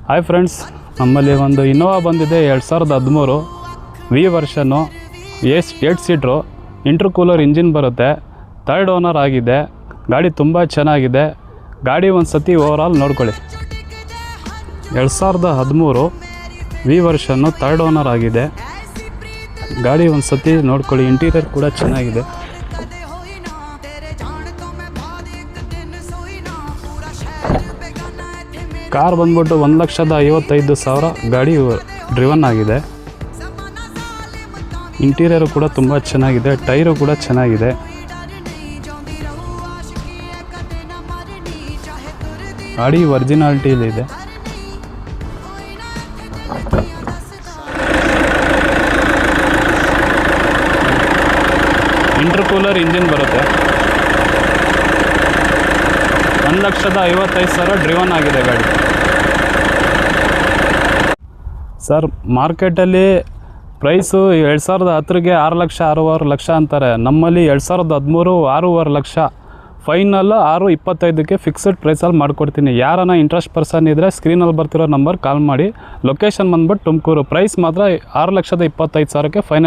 Hi friends, ನಮ್ಮಲ್ಲಿ ಒಂದು Innova ಬಂದಿದೆ 2013 ವಿ ವರ್ಷನ್ನು. 8 ಸೀಟ್ರು, ಇಂಟರ್ಕೂಲರ್ ಇಂಜಿನ್ ಬರುತ್ತೆ. 3rd ಓನರ್ ಆಗಿದೆ. ಗಾಡಿ ತುಂಬ ಚೆನ್ನಾಗಿದೆ. ಗಾಡಿ ಒಂದು ಸತಿ ಓವರಾಲ್ ನೋಡ್ಕೊಳ್ಳಿ. 2013 ವಿ ವರ್ಷನ್ನು 3rd ಓನರ್ ಆಗಿದೆ. ಗಾಡಿ ಒಂದು ಸತಿ ನೋಡ್ಕೊಳ್ಳಿ. ಇಂಟೀರಿಯರ್ ಕೂಡ ಚೆನ್ನಾಗಿದೆ. ಕಾರ್ ಬಂದ್ಬಿಟ್ಟು 1,55,000 ಗಾಡಿ ಡ್ರಿವನ್ ಆಗಿದೆ. ಇಂಟೀರಿಯರು ಕೂಡ ತುಂಬ ಚೆನ್ನಾಗಿದೆ. ಟೈರು ಕೂಡ ಚೆನ್ನಾಗಿದೆ. ಗಾಡಿ ಒರಿಜಿನಾಲಿಟಿಲಿದೆ. ಇಂಟರ್ಕೂಲರ್ ಇಂಜಿನ್ ಬರುತ್ತೆ. 1,55,000 ಡ್ರಿವನ್ ಆಗಿದೆ ಗಾಡಿ. ಸರ್, ಮಾರ್ಕೆಟಲ್ಲಿ ಪ್ರೈಸು 2010ಗೆ 6,06,000 ಅಂತಾರೆ. ನಮ್ಮಲ್ಲಿ 2013 6,5 ಲಕ್ಷ, ಫೈನಲ್ 6,25ಕ್ಕೆ ಫಿಕ್ಸ್ಡ್ ಪ್ರೈಸಲ್ಲಿ ಮಾಡಿಕೊಡ್ತೀನಿ. ಯಾರನ್ನ ಇಂಟ್ರೆಸ್ಟ್ ಪರ್ಸನ್ ಇದ್ದರೆ ಸ್ಕ್ರೀನಲ್ಲಿ ಬರ್ತಿರೋ ನಂಬರ್ ಕಾಲ್ ಮಾಡಿ. ಲೊಕೇಶನ್ ಬಂದ್ಬಿಟ್ಟು ತುಮಕೂರು. ಪ್ರೈಸ್ ಮಾತ್ರ 6,25,000ಕ್ಕೆ ಫೈನಲ್.